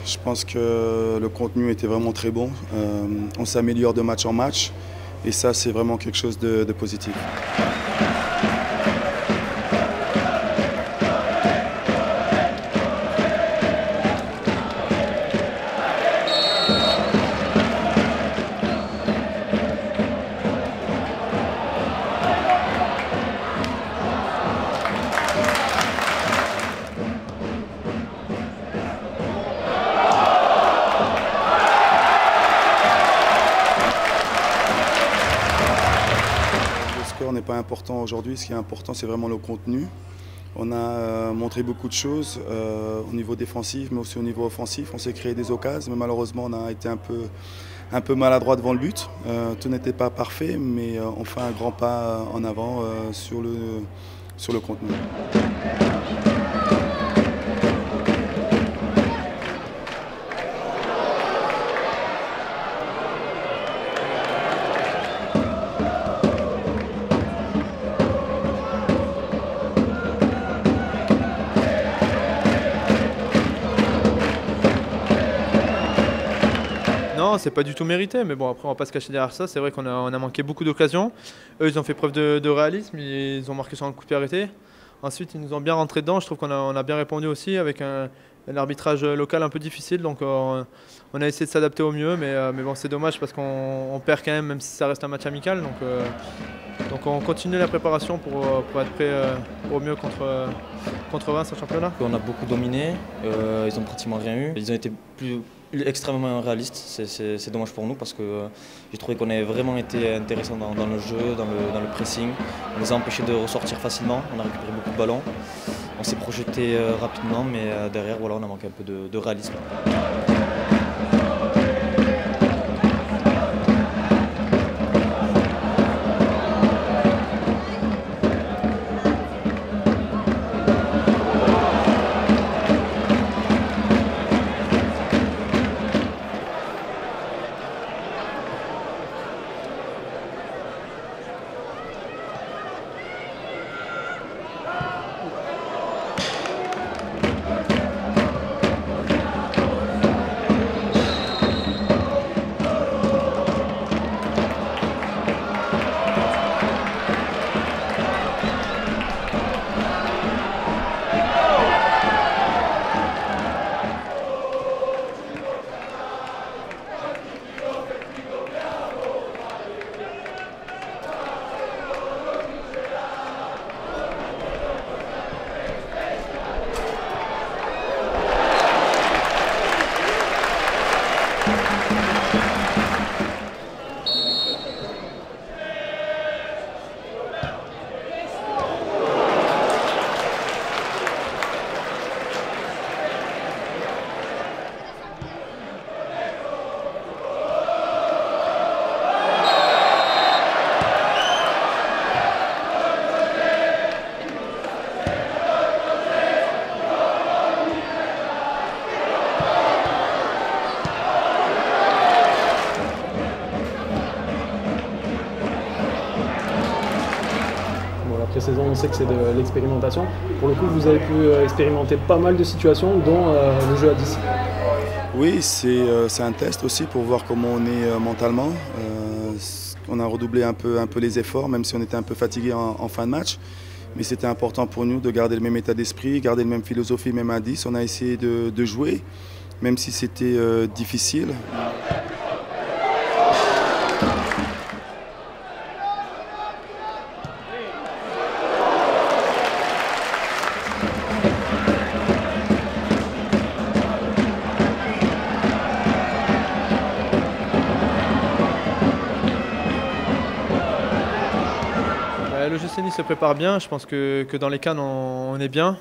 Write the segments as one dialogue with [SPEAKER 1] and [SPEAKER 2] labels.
[SPEAKER 1] Je pense que le contenu était vraiment très bon. On s'améliore de match en match et ça, c'est vraiment quelque chose de positif. Le score n'est pas important aujourd'hui, ce qui est important c'est vraiment le contenu. On a montré beaucoup de choses au niveau défensif mais aussi au niveau offensif. On s'est créé des occasions mais malheureusement on a été un peu maladroit devant le but. Tout n'était pas parfait mais on fait un grand pas en avant sur le contenu.
[SPEAKER 2] Non, c'est pas du tout mérité, mais bon, après, on va pas se cacher derrière ça. C'est vrai qu'on a manqué beaucoup d'occasions. Eux, ils ont fait preuve de réalisme, ils ont marqué sur un coup de pied arrêté. Ensuite, ils nous ont bien rentré dedans. Je trouve qu'on a bien répondu aussi avec un arbitrage local un peu difficile. Donc, on a essayé de s'adapter au mieux, mais bon, c'est dommage parce qu'on perd quand même si ça reste un match amical. Donc on continue la préparation pour être prêt au mieux contre Reims en championnat.
[SPEAKER 3] On a beaucoup dominé, ils ont pratiquement rien eu. Ils ont été extrêmement réalistes, c'est dommage pour nous parce que j'ai trouvé qu'on avait vraiment été intéressant dans le jeu, dans le pressing. On les a empêchés de ressortir facilement, on a récupéré beaucoup de ballons. On s'est projeté rapidement mais derrière voilà, on a manqué un peu de réalisme.
[SPEAKER 4] Saison, on sait que c'est de l'expérimentation. Pour le coup, vous avez pu expérimenter pas mal de situations, dont le jeu à 10.
[SPEAKER 1] Oui, c'est un test aussi pour voir comment on est mentalement. On a redoublé un peu les efforts, même si on était un peu fatigué en fin de match. Mais c'était important pour nous de garder le même état d'esprit, garder la même philosophie, même à 10. On a essayé de jouer, même si c'était difficile.
[SPEAKER 2] Le GC Nice se prépare bien, je pense que dans les cannes on est bien.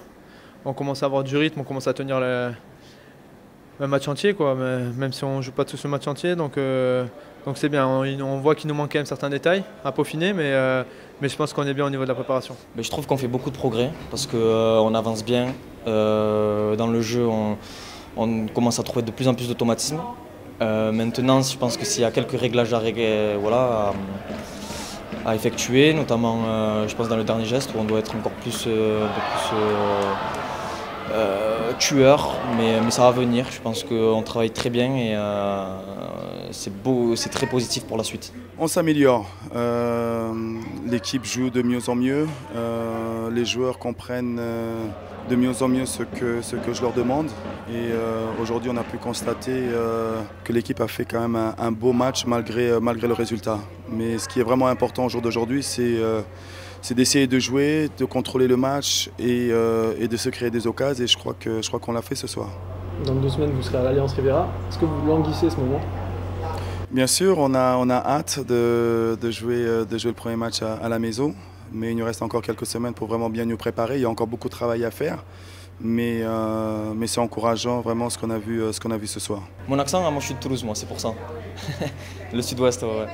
[SPEAKER 2] On commence à avoir du rythme, on commence à tenir le match entier, quoi. Même si on ne joue pas tous le match entier. Donc c'est bien, on voit qu'il nous manque quand même certains détails à peaufiner, mais je pense qu'on est bien au niveau de la préparation.
[SPEAKER 3] Mais je trouve qu'on fait beaucoup de progrès parce qu'on avance bien. Dans le jeu, on commence à trouver de plus en plus d'automatisme. Maintenant, je pense que s'il y a quelques réglages à à effectuer, notamment je pense dans le dernier geste où on doit être encore plus, tueur, mais ça va venir. Je pense qu'on travaille très bien et c'est très positif pour la suite.
[SPEAKER 1] On s'améliore, l'équipe joue de mieux en mieux, les joueurs comprennent de mieux en mieux ce que je leur demande et aujourd'hui on a pu constater que l'équipe a fait quand même un beau match malgré le résultat. Mais ce qui est vraiment important au jour d'aujourd'hui, c'est d'essayer de jouer, de contrôler le match et de se créer des occasions et je crois qu'on l'a fait ce soir.
[SPEAKER 4] Dans 2 semaines, vous serez à l'Alliance Riviera. Est-ce que vous languissez ce moment?
[SPEAKER 1] Bien sûr, on a hâte de jouer le premier match à la maison, mais il nous reste encore quelques semaines pour vraiment bien nous préparer. Il y a encore beaucoup de travail à faire, mais c'est encourageant vraiment ce qu'on a vu ce soir.
[SPEAKER 3] Mon accent, moi je suis de Toulouse, moi, c'est pour ça. Le sud-ouest, ouais.